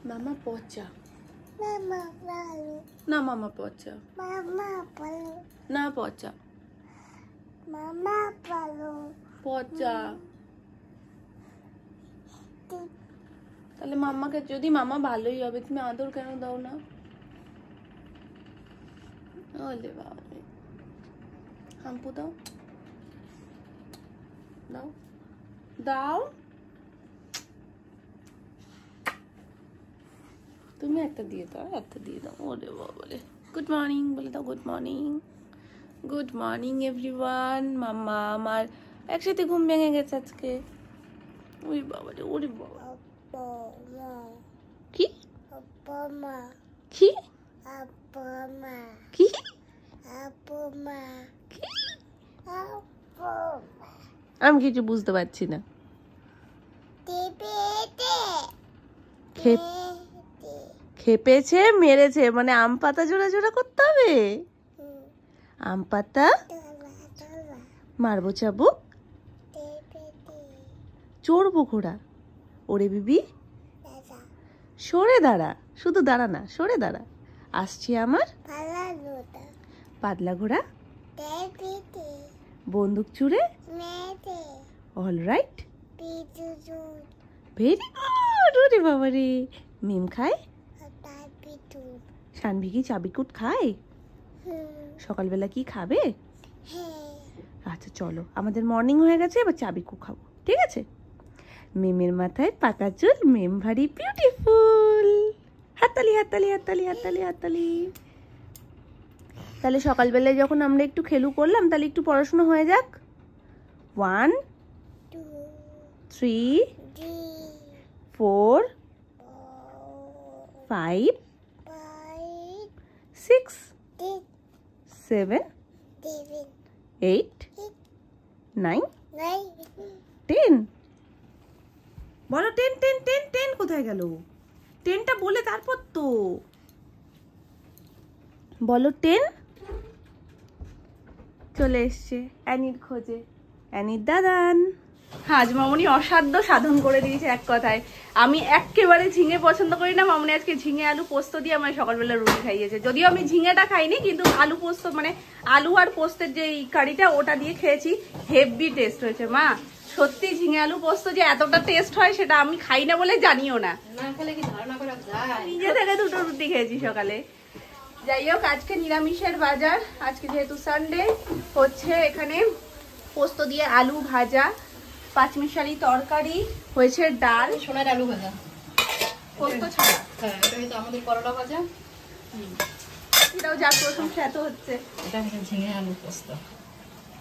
মামা পচা মামা ভালো না, মামা পচা মামা ভালো না, পচা মামা ভালো পচা। তাহলে মাম্মাকে যদি মামা ভালোই হবে তুমি আদর কেন দাও না? ওলে বাবা, হাম্পু দাও দাও দাও। তুমি একটা দিয়ে দাও, একটা দিয়ে দাও। ওরে বাবা রে, গুড মর্নিং বলে দাও। Good morning, good morning everyone. মাম্মা আমার একসাথে ঘুম ভেঙে গেছে আজকে। ওরে বাবা রে, ওরে বাবা। কি কি কি আমি কিছু বুঝতে পারছি না। খেপেছে, মেরেছে, মানে আম পাতা জোড়া জোড়া করতে হবে। আম পাতা মারবো চাবুক, চড়বো ঘোড়া। ওরে বিবি সরে দাঁড়া, শুধু দাঁড়া না, সরে দাঁড়া। আসছি আমার পাতলা ঘোড়া, বন্দুক চুড়ে। All right, very good. ওরে বাবা রে, মিম খায়, সানভি কি চাবিকুট খায়? সকালবেলা কি খাবে? আচ্ছা চলো, আমাদের মর্নিং হয়ে গেছে, এবার চাবিকু খাবো, ঠিক আছে? মিমের মাথায় পাকা চুল, মিম ভারী বিউটিফুল। হাততালি হাততালি হাততালি হাততালি হাততালি। তাহলে সকালবেলায় যখন আমরা একটু খেলু করলাম, তাহলে একটু পড়াশোনা হয়ে যাক। 1 3 4 5 6 7 8 9 10। বলো 10 10 10 10 কোথায় গেল? 10টা বলে তারপর তো বলো। 10 চলে এসছে অ্যানির খোঁজে, অ্যানির দাদান। আজ মামনি অসাধ্য সাধন করে দিয়েছে এক কথায়। আমি একেবারে ঝিঙে পছন্দ করি না, মামনি আজকে ঝিঙে আলু পোস্ত দিয়ে আমার সকালবেলা রুটি খাইয়েছে। যদিও আমি ঝিঙেটা খাইনি, কিন্তু আলু পোস্ত মানে আলু আর পোস্তের যে কারিটা ওটা দিয়ে খেয়েছি, হেভি টেস্ট হয়েছে। মা সত্যি ঝিঙে আলু পোস্ত যে এতটা টেস্ট হয় সেটা আমি খাই না বলে জানিও না। নিজে থেকে দুটো রুটি খেয়েছি সকালে। যাই হোক, আজকে নিরামিষের বাজার। আজকে যেহেতু সানডে, হচ্ছে এখানে পোস্ত দিয়ে আলু ভাজা, পাঁচমিশালি তরকারি, হয়েছে ডাল, সোনার আলু ভাজা, পোস্ত ছাড়া। হ্যাঁ, এটা হচ্ছে আমাদের করলা ভাজা। এটাও যা প্রশংসা এত হচ্ছে। এটা হচ্ছে ঝিঙে আলু পোস্ত।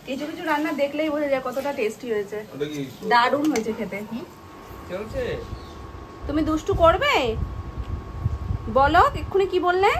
কিছু কিছু রান্না দেখলেই বোঝা যায় কতটা টেস্টি হয়েছে, দারুণ হয়েছে খেতে। তুমি দুষ্টু করবে? বলো এক্ষুনি কি বললে?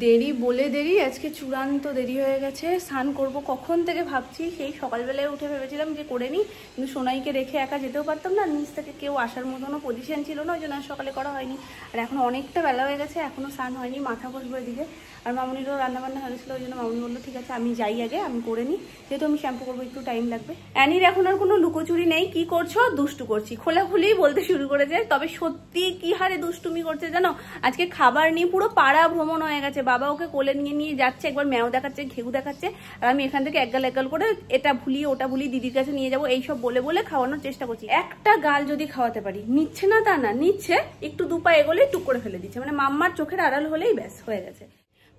দেরি বলে দেরি, আজকে চূড়ান্ত দেরি হয়ে গেছে। স্নান করব কখন থেকে ভাবছি, সেই সকালবেলায় উঠে ভেবেছিলাম যে করে নিই, কিন্তু সোনাইকে রেখে একা যেতেও পারতাম না, নিচ থেকে কেউ আসার মতনও পজিশন ছিল না, ওই জন্য সকালে করা হয়নি। আর এখন অনেকটা বেলা হয়ে গেছে, এখনও স্নান হয়নি, মাথা বসবো এদিকে। আর মামুনিরও রান্নাবান্না হয়ে গেছিলো, ওই জন্য মামুনি বললো ঠিক আছে আমি যাই আগে, আমি করে নিই, যেহেতু আমি শ্যাম্পু করবো একটু টাইম লাগবে। অ্যানির এখন আর কোনো লুকোচুরি নেই, কি করছো? দুষ্টু করছি, খোলাখুলি বলতে শুরু করেছে। তবে সত্যি কি হারে দুষ্টুমি করছে জানো, আজকে খাবার নিয়ে পুরো পাড়া ভ্রমণ হয়ে গেছে। বাবা ওকে কোলে নিয়ে নিয়ে যাচ্ছে, একবার ম্যাও দেখাচ্ছে, ঘেঘু দেখাচ্ছে, আর আমি এখান থেকে একগাল একগাল করে এটা ভুলি ওটা ভুলি, দিদির কাছে নিয়ে যাবো, এইসব বলে বলে খাওয়ানোর চেষ্টা করছি। একটা গাল যদি খাওয়াতে পারি, নিচ্ছে না তা না, নিচ্ছে, একটু দুপা এগোলে টুক করে ফেলে দিচ্ছে, মানে মাম্মার চোখের আড়াল হলেই ব্যাস হয়ে গেছে।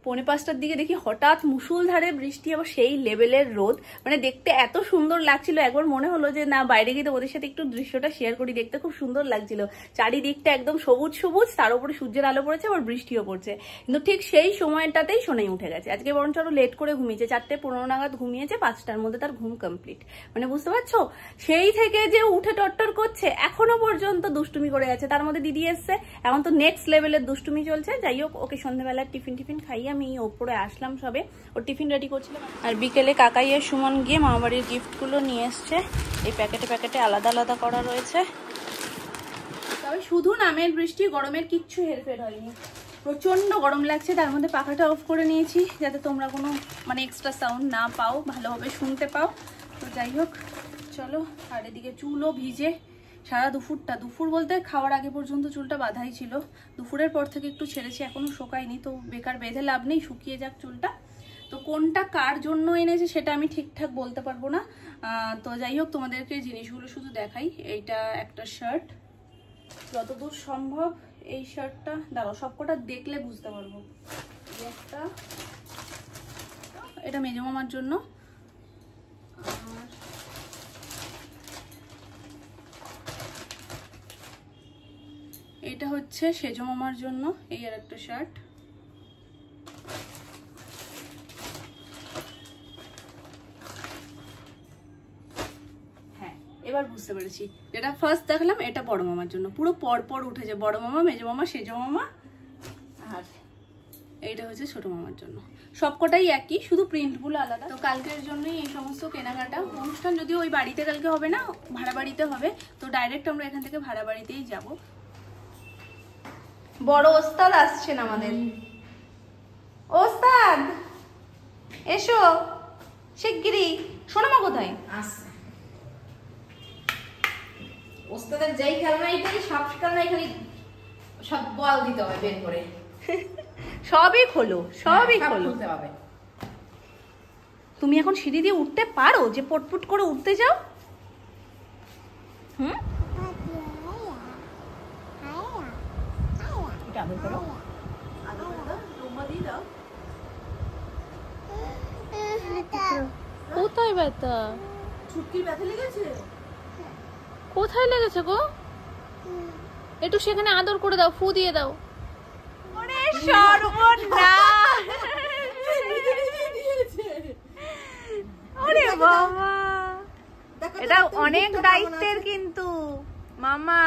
4:45টার দিকে দেখি হঠাৎ মুষলধারে বৃষ্টি, আবার সেই লেভেলের রোদ, মানে দেখতে এত সুন্দর লাগছিল। একবার মনে হলো যে না বাইরে গিয়ে ওদের সাথে একটু দৃশ্যটা শেয়ার করি, দেখতে খুব সুন্দর লাগছিল। চারিদিকটা একদম সবুজ সবুজ, তার উপরে সূর্যের আলো পড়েছে, আবার বৃষ্টিও পড়ছে। কিন্তু ঠিক সেই সময়টাতেই সোনাই উঠে গেছে। আজকে বরঞ্চ আরো লেট করে ঘুমিয়েছে, 4:15 নাগাদ ঘুমিয়েছে, 5টার মধ্যে তার ঘুম কমপ্লিট। মানে বুঝতে পারছো, সেই থেকে যে উঠে টট্টর করছে, এখনো পর্যন্ত দুষ্টুমি করে যাচ্ছে। তার মধ্যে দিদি এসছে, এখন তো নেক্সট লেভেলের দুষ্টুমি চলছে। যাই হোক, ওকে সন্ধ্যাবেলার টিফিন খাইয়ে আমি ওপরে আসলাম সবে, ওর টিফিন রেডি করছিলাম। আর বিকেলে কাকাই আর সুমন গিয়ে মামাবাড়ির গিফটগুলো নিয়ে এসছে, এই প্যাকেটে প্যাকেটে আলাদা আলাদা করা রয়েছে। তবে শুধু নামের বৃষ্টি, গরমের কিচ্ছু হেরফের হয়নি। প্রচন্ড গরম লাগছে, তার মধ্যে পাখাটা অফ করে নিয়েছি যাতে তোমরা কোনো মানে এক্সট্রা সাউন্ড না পাও, ভালোভাবে শুনতে পাও। তো যাই হোক, চলো। আর এদিকে চুলও ভিজে সারা দুপুর বলতে খাওয়ার আগে পর্যন্ত চুলটা বাঁধাই ছিল, দুপুরের পর থেকে একটু ছেড়েছি, এখনো শুকায়নি, তো বেকার বেঁধে লাভ নেই, শুকিয়ে যাক চুলটা। তো কোনটা কার জন্য এনেছে সেটা আমি ঠিকঠাক বলতে পারবো না। তো যাই হোক, তোমাদেরকে জিনিসগুলো শুধু দেখাই। এইটা একটা শার্ট, যতদূর সম্ভব এই শার্টটা দাঁড়াও সবকটা দেখলে বুঝতে পারবো। একটা, এটা মেজো মামার জন্য, আর এটা হচ্ছে সেজো মামার জন্য, এই আর একটা শার্ট। হ্যাঁ, এবার বুঝতে পেরেছি, যেটা ফার্স্ট দেখালাম এটা বড় মামার জন্য, পুরো পরপর উঠেছে, বড় মামা, মেজো মামা, সেজো মামা, আর এইটা হচ্ছে ছোট মামার জন্য। সবকটাই একই, শুধু প্রিন্টগুলো আলাদা। তো কালকের জন্যই এই সমস্ত কেনাকাটা। অনুষ্ঠান যদিও ওই বাড়িতে কালকে হবে না, ভাড়া বাড়িতে হবে, তো ডাইরেক্ট আমরা এখান থেকে ভাড়া বাড়িতেই যাব। বড় ওস্তাদ আসছেন আমাদের। ওস্তাদ এসো শিগগিরই। সোনামা কোথায়? ওস্তাদের যেই খেলনাই খালি সব খেলনাই খালি সব বল দিতে হবে বের করে, সবই খোলো, সবই খোলো। খুলতে হবে। তুমি এখন সিঁড়ি দিয়ে উঠতে পারো যে পটপট করে উঠতে যাও? হুম, এটা বের করো। কোথায় ব্যথা? ছুটকির ব্যথা লেগেছে? কোথায় লেগেছে গো? একটু সেখানে আদর করে দাও, ফু দিয়ে দাও। ওরে সর্বনাশ! ওরে বাবা, এটা অনেক দায়িত্বের কিন্তু মামা,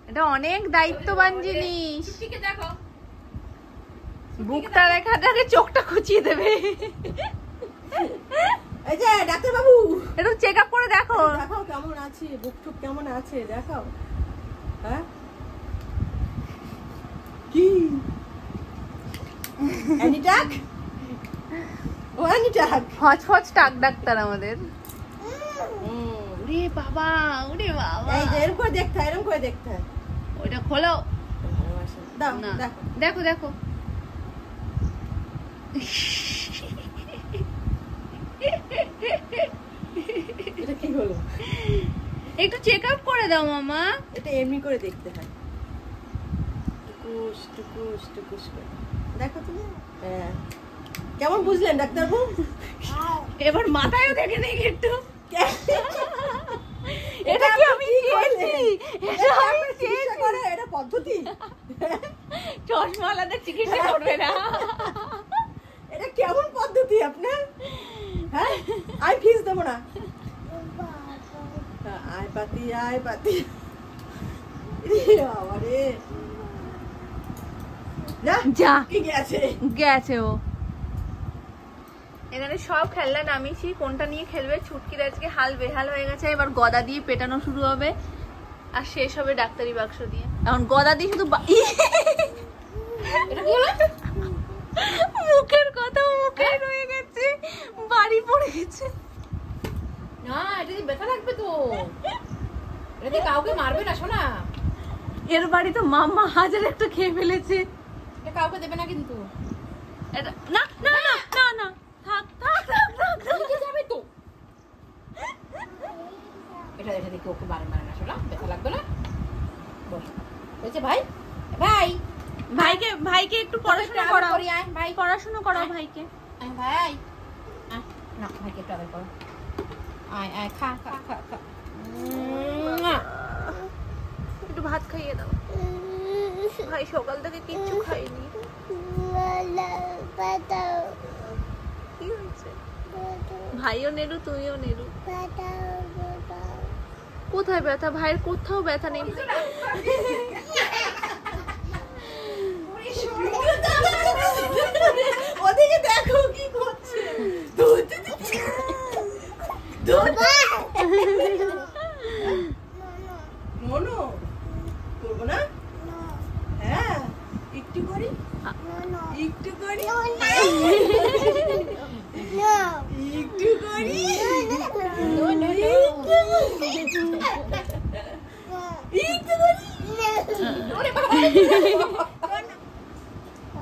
এটা অনেক দায়িত্ববান জিনিস। ছুটকিকে দেখো, বুকটা দেখাটাকে চোখটা খুঁচিয়ে দেবে। এই যে ডাক্তার বাবু, একটু চেক আপ করে দেখো, দেখাও কেমন আছে, বুক টুক কেমন আছে দেখাও। হ্যাঁ কি অ্যানিটাক? ও অ্যানিটাক, হচহচ টাক ডাক্তার আমাদের। ওরে বাবা, ওরে বাবা, এই যে এরকম করে দেখতে হয়, এরকম করে দেখতে হয়। ওটা খোলো। ভালোবাসা দাও না, দেখো দেখো দেখো। এটা কি হলো? একটু চেক আপ করে দাও মামা। এটা এমনি করে দেখতে হয়, টুকুস টুকুস টুকুস করে দেখো তুমি। হ্যাঁ, কেমন বুঝলেন ডাক্তার বাবু? এবার মাথায়ও দেখে নেই একটু। এটা কি আমি চেয়েছি? এটা আমি চেয়েছি। এটা পদ্ধতি, চশমাওয়ালাদের চিকিৎসা করবে না। এটা কেমন পদ্ধতি আপনার? হ্যাঁ, আই ফিস দেবো না। আয় পাতি, আয় পাতি। আরে যা কি গেছে? গেছে ও। এখানে সব খেলনা নামিয়েছি, কোনটা নিয়ে খেলবে ছুটকির আজকে হাল বেহাল হয়ে গেছে। এবার গদা দিয়ে পেটানো শুরু হবে, আর শেষ হবে ডাক্তারি বাক্স দিয়ে। এখন গদা দিয়ে শুধু এটা কি হলো? মুখের কথা মুখে রয়ে গেছে, বাড়ি পড়ে গেছে। না, এটা দিয়ে ব্যথা লাগবে তো, এটা দিয়ে কাউকে মারবে না শোনা। এর বাড়ি তো মাম্মা হাজার একটা খেয়ে ফেলেছে। এটা কাউকে দেবে না কিন্তু। এটা না না না না না, থাক থাক থাক থাক থাক। নিচে যাবে তো। এটা দেখে ওকে মারে না শোনা, ব্যথা লাগবে না। বস বলছে ভাই, ভাই ভাইকে একটু পড়াশোনা করাও, ভাই পড়াশোনা করাও ভাইকে। ভাই না, ভাইকে একটু আদর করো। আয় আয়, খা খা খা খা। একটু ভাত খাইয়ে দাও। ভাই সকাল থেকে কিচ্ছু খাইনি। কি হয়েছে? ভাইও নেরু, তুইও নেরু। কোথায় ব্যথা? ভাইয়ের কোথাও ব্যথা নেই। ওদিকে দেখো কি করছে। মনো করবো না? হ্যাঁ, একটু করি, একটু করি, একটু করি।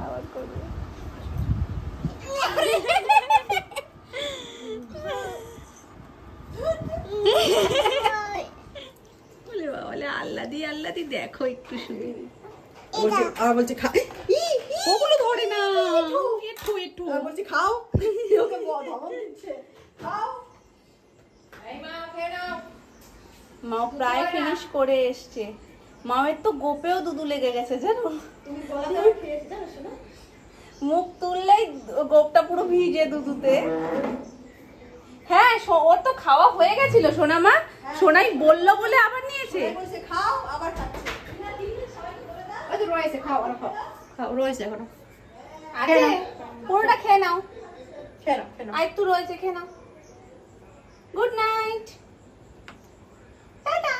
আবার করবে। বলে বাবা বলে আল্লাদি দেখো একটু শুধু। বলছে খা, ওগুলো ধরে না, একটু বলছে খাও, ওকে ধমক দিচ্ছে, খাও। মাও প্রায় ফিনিশ করে এসছে। মায়ের তো গোপেও দুধু লেগে গেছে জানো, তুমি গলা ধরে খেয়েছো জানো শোনা? মুখ তুললেই গোপটা পুরো ভিজে দুধুতে। হ্যাঁ ওর তো খাওয়া হয়ে গেছিল সোনা মা, সোনাই বললো বলে আবার নিয়েছে। বলছে খাও, আবার খাচ্ছে। ওই তো রয়েছে, খাও আর খাও। খাও, রয়েছে এখনো। আরে পুরোটা খেয়ে নাও, খেয়ে নাও, খেয়ে নাও। আর একটু রয়েছে খেয়ে নাও। Good night, tata.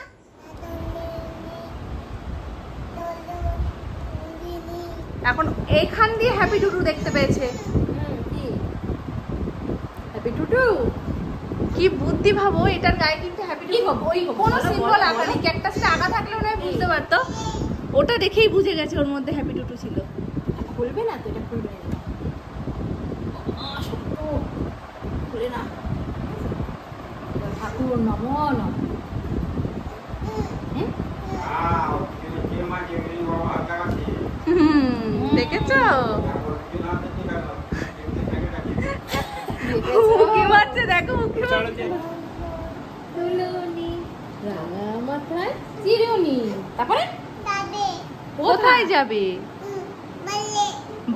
এখন এইখান দিয়ে হ্যাপি টুটু দেখতে পেয়েছে। হ্যাপি টুটু কি বুদ্ধি ভাবো, এটার গায়ে কিন্তু হ্যাপি টুটু ওই কোনো সিম্বল আঁকা নেই, ক্যাকটাসটা আঁকা থাকলেও না বুঝতে পারতো। ওটা দেখেই বুঝে গেছে ওর মধ্যে হ্যাপি টুটু ছিল। খুলবে না তো, এটা খুলবে না। খুলে না। ঠাকুর নমো নমঃ। দেখেছো উকি মারছে, দেখো উকি মারছে। দুলুনি রাঙা মাথায় চিরুনি, তারপরে দাদে কোথায় যাবে? বলে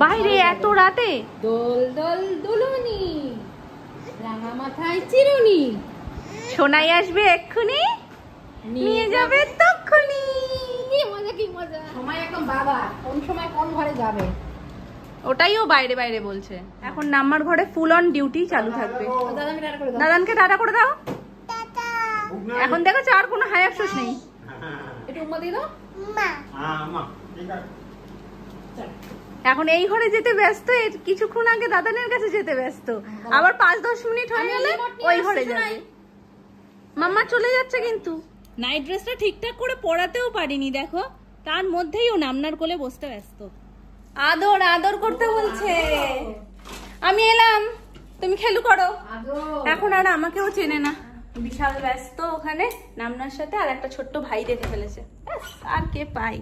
বাইরে এত রাতে? দোল দোল দুলুনি রাঙা মাথায় চিরুনি, সোনাই আসবে এক্ষুনি, নিয়ে যাবে তক্ষুনি। কি মজা কি মজা। সময় একদম বাবা, কোন সময় কোন ঘরে যাবে। ওটাই ও বাইরে বাইরে বলছে। এখন নাম্বার ঘরে ফুল অন ডিউটি চালু থাকবে। দাদাকে টাটা করে দাও। দাদানকে টাটা করে দাও। টাটা এখন দেখো আর কোনো হাই আফসোস নেই। একটু উম্মা দিয়ে দাও। মা এখন এই ঘরে যেতে ব্যস্ত, কিছুক্ষণ আগে দাদানের কাছে যেতে ব্যস্ত, আবার 5-10 মিনিট হয়ে গেলে ওই ঘরে যাবে। মাম্মা চলে যাচ্ছে কিন্তু। নাইট ড্রেসটা ঠিকঠাক করে পরাতেও পারিনি দেখো, তার মধ্যেই ও নামনার কোলে বসতে ব্যস্ত। আদর আদর করতে বলছে। আমি এলাম, তুমি খেলু করো। এখন আর আমাকেও চেনে না, বিশাল ব্যস্ত ওখানে নামনার সাথে, আর একটা ছোট্ট ভাই দেখে ফেলেছে। ব্যাস, আর কে পাই।